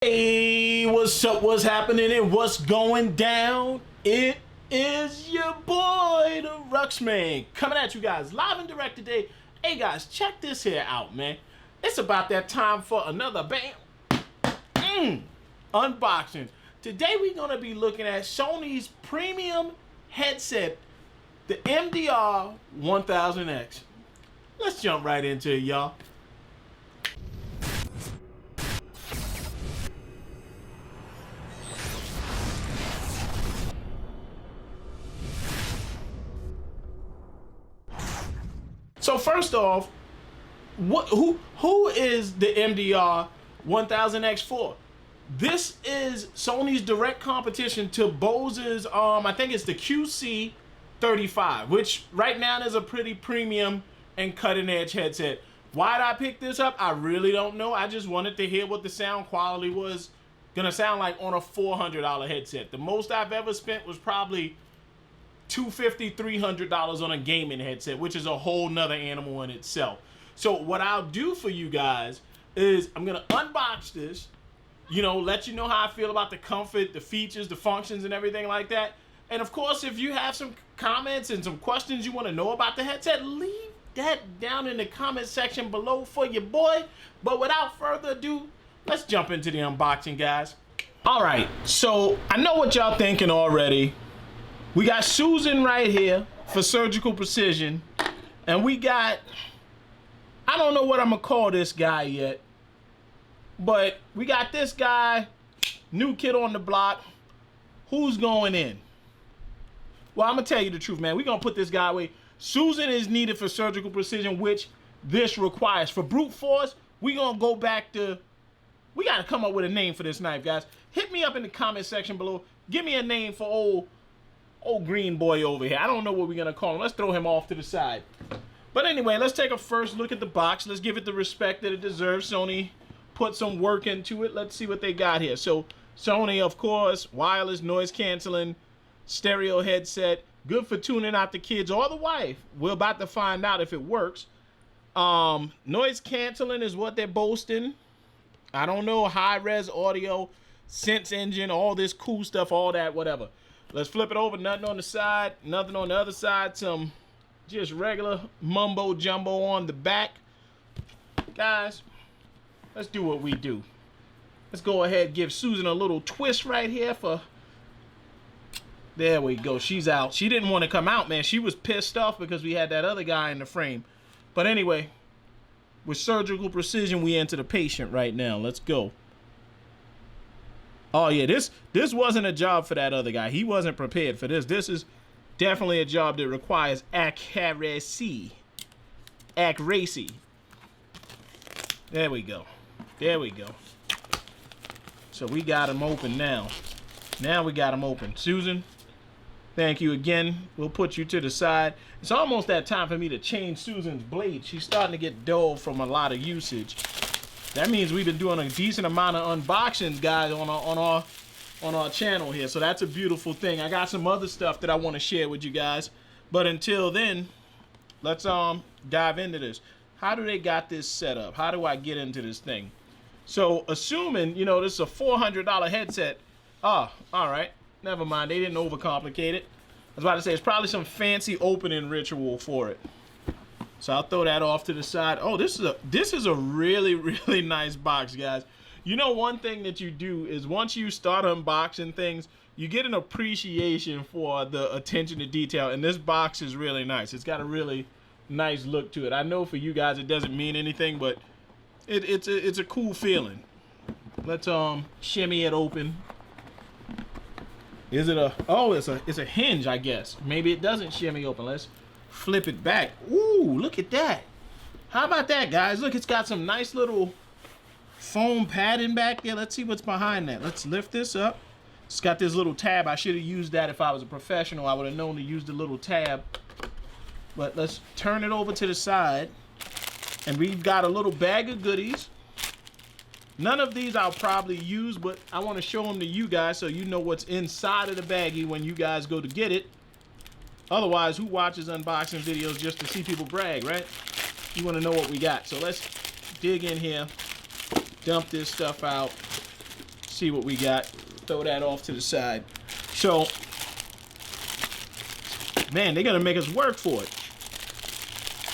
Hey, what's up, what's happening, and what's going down? It is your boy, the Ruxman, coming at you guys live and direct today. Hey guys, check this here out, man. It's about that time for another unboxing. Today we're gonna be looking at Sony's premium headset, the MDR 1000X. Let's jump right into it, y'all. So first off, who is the MDR 1000X for? This is Sony's direct competition to Bose's, I think it's the QC35, which right now is a pretty premium and cutting edge headset. Why did I pick this up? I really don't know. I just wanted to hear what the sound quality was gonna sound like on a $400 headset. The most I've ever spent was probably $250, $300 on a gaming headset, which is a whole nother animal in itself. So what I'll do for you guys is I'm gonna unbox this, let you know how I feel about the comfort, the features, the functions, and everything like that. And of course, if you have some comments and some questions you want to know about the headset, leave that down in the comment section below for your boy. But without further ado, let's jump into the unboxing, guys. All right, so I know what y'all thinking already. We got Susan right here for surgical precision, and we got, I don't know what I'm gonna call this guy yet, but we got this guy, new kid on the block. Who's going in? Well, I'm gonna tell you the truth, man. We're gonna put this guy away. Susan is needed for surgical precision, which this requires. For brute force, we gonna go back to, we gotta come up with a name for this knife, guys. Hit me up in the comment section below. Give me a name for old green boy over here. I don't know what we're gonna call him. Let's throw him off to the side. But anyway, let's take a first look at the box. Let's give it the respect that it deserves. Sony put some work into it. Let's see what they got here. So Sony, of course, wireless noise canceling stereo headset, good for tuning out the kids or the wife. We're about to find out if it works. Noise canceling is what they're boasting. I don't know, high res audio, sense engine, all this cool stuff, all that, whatever. Let's flip it over. Nothing on the side, nothing on the other side. Some just regular mumbo jumbo on the back. Guys, let's do what we do. Let's go ahead and give Susan a little twist right here for... There we go. She's out. She didn't want to come out, man. She was pissed off because we had that other guy in the frame. But anyway, with surgical precision, we enter the patient right now. Let's go. Oh yeah, this wasn't a job for that other guy. He wasn't prepared for this. This is definitely a job that requires accuracy. Accuracy. There we go. There we go. So we got him open now. Now we got him open. Susan, thank you again. We'll put you to the side. It's almost that time for me to change Susan's blade. She's starting to get dull from a lot of usage. That means we've been doing a decent amount of unboxings, guys, on our channel here. So that's a beautiful thing. I got some other stuff that I want to share with you guys. But until then, let's dive into this. How do they got this set up? How do I get into this thing? So assuming, this is a $400 headset. Oh, all right. Never mind. They didn't overcomplicate it. I was about to say it's probably some fancy opening ritual for it. So I'll throw that off to the side. Oh, this is a really, really nice box, guys. One thing that you do is once you start unboxing things, you get an appreciation for the attention to detail. And this box is really nice. It's got a really nice look to it. I know for you guys it doesn't mean anything, but it's a cool feeling. Let's shimmy it open. Is it a, oh, it's a hinge, I guess. Maybe it doesn't shimmy open. Let's flip it back. Ooh, look at that. How about that, guys? Look, it's got some nice little foam padding back there. Let's see what's behind that. Let's lift this up. It's got this little tab. I should have used that if I was a professional. I would have known to use the little tab. But let's turn it over to the side. And we've got a little bag of goodies. None of these I'll probably use, but I want to show them to you guys so you know what's inside of the baggie when you guys go to get it. Otherwise, who watches unboxing videos just to see people brag, right? You want to know what we got. So let's dig in here, dump this stuff out. see what we got. Throw that off to the side. So, man, they're gonna make us work for it.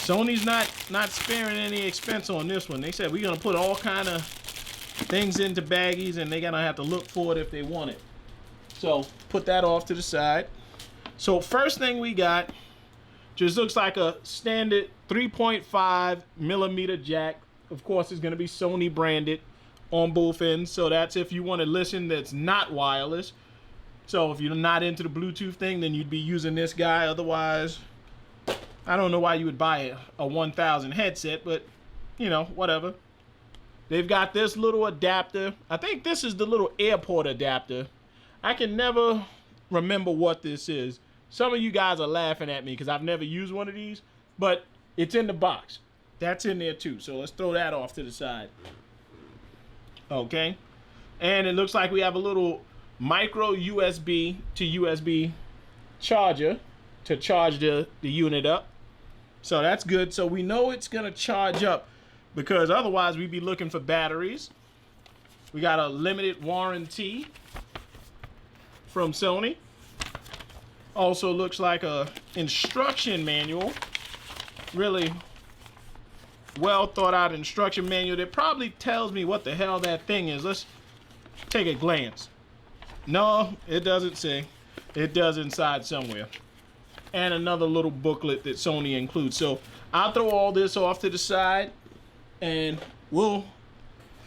Sony's not sparing any expense on this one. They said we're gonna put all kind of things into baggies, and they're gonna have to look for it if they want it. So put that off to the side. So first thing we got just looks like a standard 3.5 millimeter jack. Of course, it's gonna be Sony branded on both ends. So that's if you want to listen that's not wireless. So if you're not into the Bluetooth thing, then you'd be using this guy. Otherwise, I don't know why you would buy a 1000 headset, but you know, whatever. They've got this little adapter. I think this is the little airport adapter. I can never remember what this is. Some of you guys are laughing at me because I've never used one of these, but it's in the box. That's in there too. So let's throw that off to the side. Okay. And it looks like we have a little micro USB to USB charger to charge the unit up. So that's good. So we know it's going to charge up because otherwise we'd be looking for batteries. We got a limited warranty from Sony. Also looks like a instruction manual. Really well thought out instruction manual that probably tells me what the hell that thing is. Let's take a glance. No, it doesn't say. It does inside somewhere. And another little booklet that Sony includes. So I'll throw all this off to the side and we'll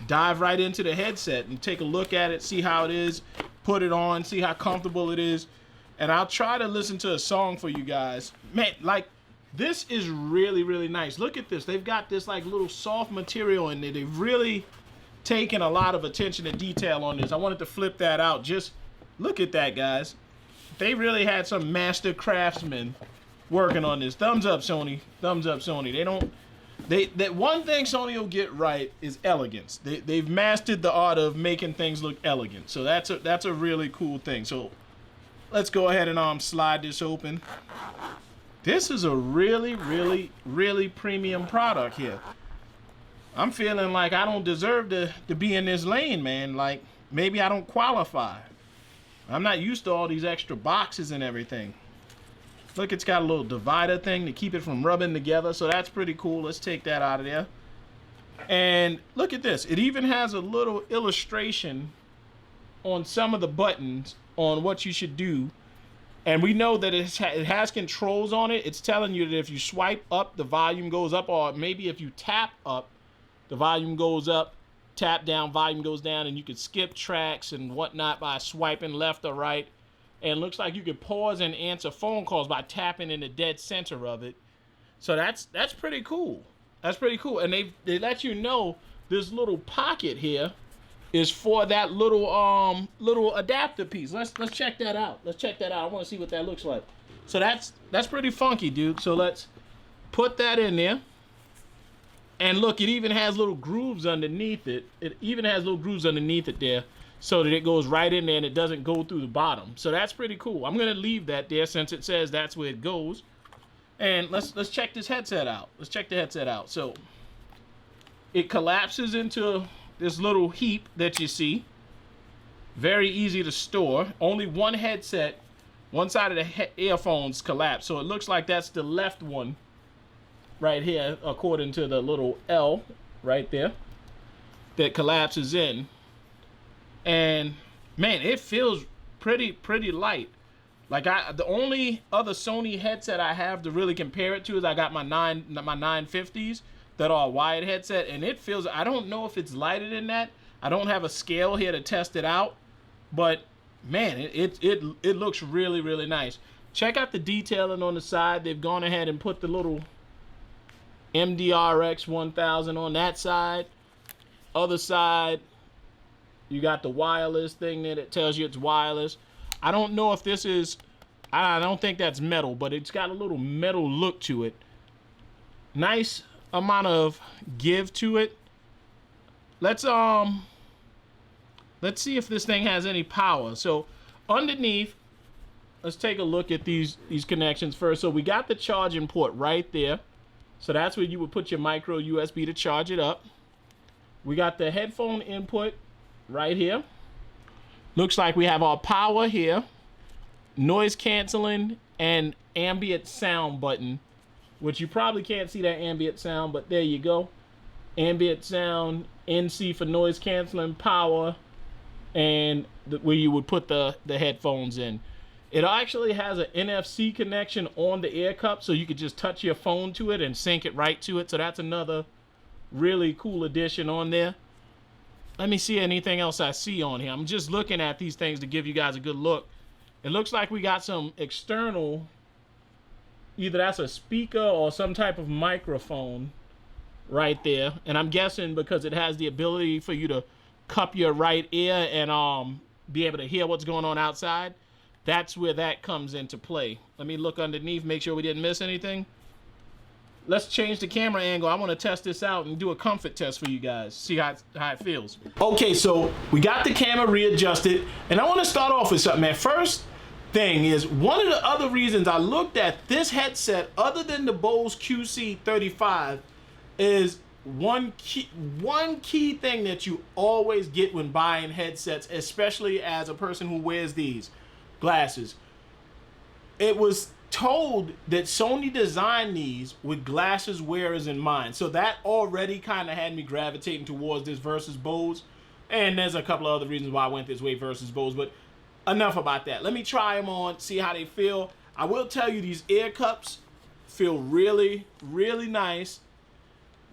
dive right into the headset and take a look at it, see how it is, put it on, see how comfortable it is. And I'll try to listen to a song for you guys. Man, like, this is really, really nice. Look at this. They've got this like little soft material in there. They've really taken a lot of attention to detail on this. I wanted to flip that out. Just look at that, guys. They really had some master craftsmen working on this. Thumbs up, Sony. Thumbs up, Sony. That one thing Sony will get right is elegance. They've mastered the art of making things look elegant. So that's a really cool thing. So let's go ahead and slide this open. This is a really, really, really premium product here. I'm feeling like I don't deserve to be in this lane, man. Like, maybe I don't qualify. I'm not used to all these extra boxes and everything. Look, it's got a little divider thing to keep it from rubbing together, so that's pretty cool. Let's take that out of there. And look at this. It even has a little illustration on some of the buttons on what you should do. And we know that it has controls on it. It's telling you that if you swipe up, the volume goes up, or maybe if you tap up, the volume goes up. Tap down, volume goes down, and you can skip tracks and whatnot by swiping left or right. And it looks like you can pause and answer phone calls by tapping in the dead center of it. So that's pretty cool. That's pretty cool. And they let you know this little pocket here is for that little adapter piece. Let's check that out. Let's check that out. I want to see what that looks like. So that's pretty funky, dude. So let's put that in there. And look, it even has little grooves underneath it. It even has little grooves underneath it there so that it goes right in there and it doesn't go through the bottom. So that's pretty cool. I'm going to leave that there since it says that's where it goes. And let's check this headset out. Let's check the headset out. So it collapses into this little heap that you see. Very easy to store. Only one headset, one side of the earphones collapse. So it looks like that's the left one right here, according to the little L right there that collapses in. And man, it feels pretty light. Like the only other Sony headset I have to really compare it to is I got my 950s that are a wired headset, and it feels, I don't know if it's lighter than that. I don't have a scale here to test it out, but man, it looks really nice. Check out the detailing on the side. They've gone ahead and put the little MDR 1000 on that side. Other side, you got the wireless thing there that tells you it's wireless. I don't know if this is, I don't think that's metal, but it's got a little metal look to it. Nice amount of give to it. Let's see if this thing has any power. So underneath, let's take a look at these connections first. So we got the charging port right there. So that's where you would put your micro USB to charge it up. We got the headphone input right here. Looks like we have our power here, noise canceling, and ambient sound button, which you probably can't see that ambient sound, but there you go. Ambient sound, NC for noise canceling, power, and where you would put the headphones in. It actually has an NFC connection on the ear cup, so you could just touch your phone to it and sync it right to it. So that's another really cool addition on there. Let me see anything else I see on here. I'm just looking at these things to give you guys a good look. It looks like we got some external, either that's a speaker or some type of microphone right there. And I'm guessing because it has the ability for you to cup your right ear and be able to hear what's going on outside, that's where that comes into play. Let me look underneath, make sure we didn't miss anything. Let's change the camera angle. I want to test this out and do a comfort test for you guys. See how it feels. Okay, so we got the camera readjusted, and I want to start off with something, man. First thing is, one of the other reasons I looked at this headset, other than the Bose QC35, is one key thing that you always get when buying headsets, especially as a person who wears these glasses. It was told that Sony designed these with glasses wearers in mind. So that already kind of had me gravitating towards this versus Bose. And there's a couple of other reasons why I went this way versus Bose, but enough about that. Let me try them on, see how they feel. I will tell you, these ear cups feel really, really nice.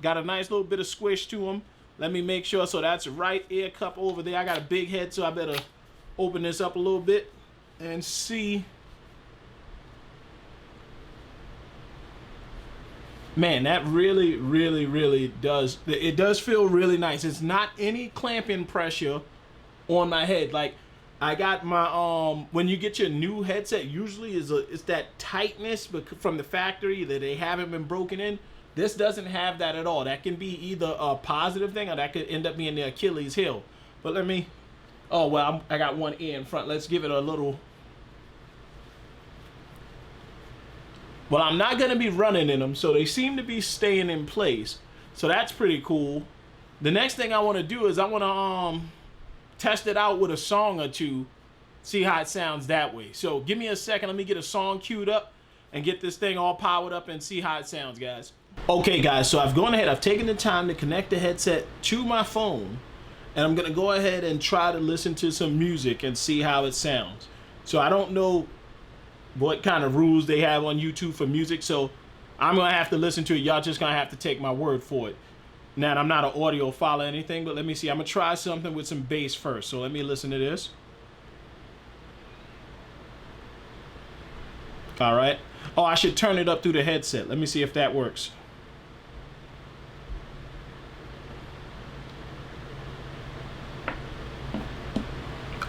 Got a nice little bit of squish to them. Let me make sure. So that's right ear cup over there. I got a big head, so I better open this up a little bit and see. Man, that really, really, really does. It does feel really nice. It's not any clamping pressure on my head. Like, I got my when you get your new headset, usually it's that tightness from the factory that they haven't been broken in. This doesn't have that at all. That can be either a positive thing or that could end up being the Achilles heel. But let me. Oh well, I got one ear in front. Let's give it a little. Well, I'm not going to be running in them, so they seem to be staying in place. So that's pretty cool. The next thing I want to do is I want to test it out with a song or two, see how it sounds that way. So give me a second. Let me get a song queued up and get this thing all powered up and see how it sounds, guys. Okay, guys, so I've gone ahead. I've taken the time to connect the headset to my phone, and I'm going to go ahead and try to listen to some music and see how it sounds. So I don't know what kind of rules they have on YouTube for music, so I'm gonna have to listen to it. Y'all just gonna have to take my word for it. Now, I'm not an audiophile or anything, but let me see. I'm gonna try something with some bass first, so let me listen to this. All right. Oh, I should turn it up through the headset. Let me see if that works.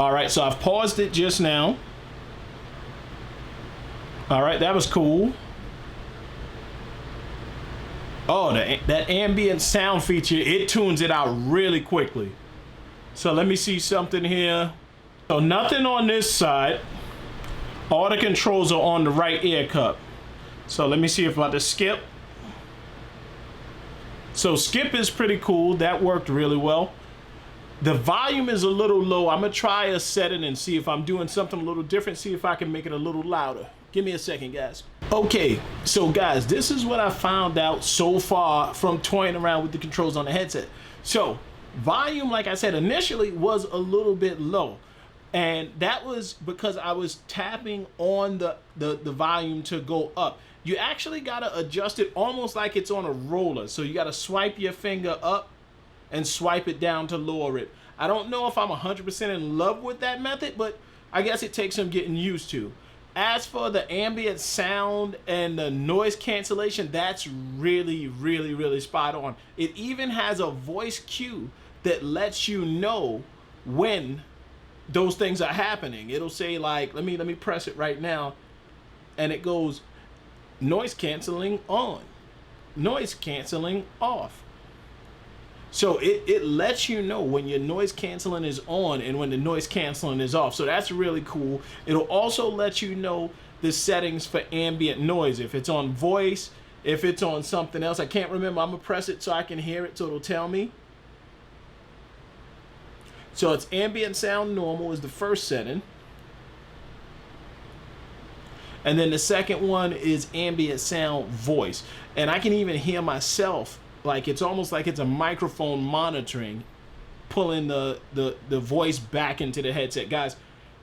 All right, so I've paused it just now. All right, that was cool. Oh, that ambient sound feature, it tunes it out really quickly. So let me see something here. So nothing on this side. All the controls are on the right ear cup. So let me see if I have to skip. So skip is pretty cool. That worked really well. The volume is a little low. I'm gonna try a setting and see if I'm doing something a little different, see if I can make it a little louder. Give me a second, guys. Okay, so guys, this is what I found out so far from toying around with the controls on the headset. So volume, like I said, initially was a little bit low. And that was because I was tapping on the volume to go up. You actually gotta adjust it almost like it's on a roller. So you gotta swipe your finger up and swipe it down to lower it. I don't know if I'm 100% in love with that method, but I guess it takes some getting used to. As for the ambient sound and the noise cancellation, that's really, really, really spot on. It even has a voice cue that lets you know when those things are happening. It'll say, like, let me press it right now, and it goes noise canceling on, noise canceling off. So it lets you know when your noise canceling is on and when the noise canceling is off. So that's really cool. It'll also let you know the settings for ambient noise. If it's on voice, if it's on something else. I can't remember. I'm gonna press it so I can hear it, so it'll tell me. So it's ambient sound normal is the first setting. And then the second one is ambient sound voice. And I can even hear myself, like it's almost like it's a microphone monitoring, pulling the voice back into the headset. Guys,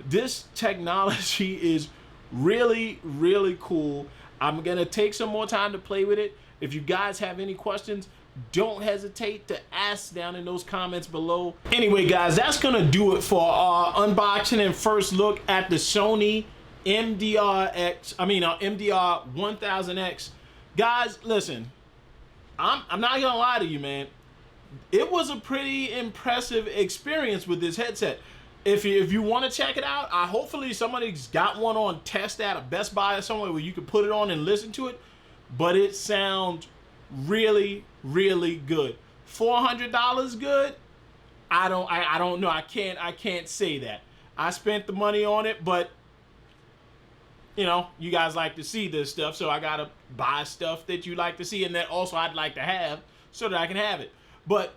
this technology is really, really cool. I'm going to take some more time to play with it. If you guys have any questions, don't hesitate to ask down in those comments below. Anyway, guys, that's going to do it for our unboxing and first look at the Sony MDR 1000X. Guys, listen, I'm not gonna lie to you, man. It was a pretty impressive experience with this headset. If you want to check it out, hopefully somebody's got one on test at a Best Buy or somewhere where you can put it on and listen to it. But it sounds really, really good. $400 good? I don't know. I can't say that. I spent the money on it, but you know, you guys like to see this stuff, so I gotta buy stuff that you like to see, and that also I'd like to have so that I can have it. But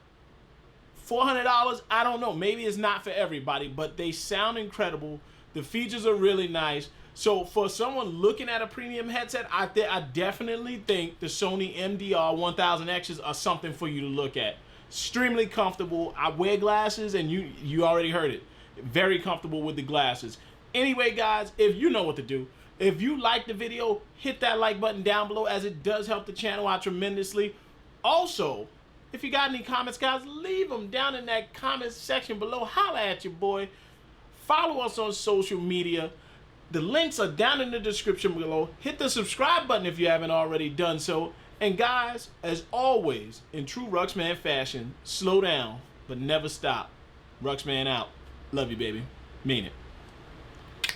$400, I don't know. Maybe it's not for everybody, but they sound incredible. The features are really nice. So for someone looking at a premium headset, I definitely think the Sony MDR 1000Xs are something for you to look at. Extremely comfortable. I wear glasses, and you already heard it. Very comfortable with the glasses. Anyway, guys, if you know what to do, if you like the video, hit that like button down below, as it does help the channel out tremendously. Also, if you got any comments, guys, leave them down in that comment section below. Holla at your boy. Follow us on social media. The links are down in the description below. Hit the subscribe button if you haven't already done so. And guys, as always, in true Ruxman fashion, slow down, but never stop. Ruxman out. Love you, baby. Mean it.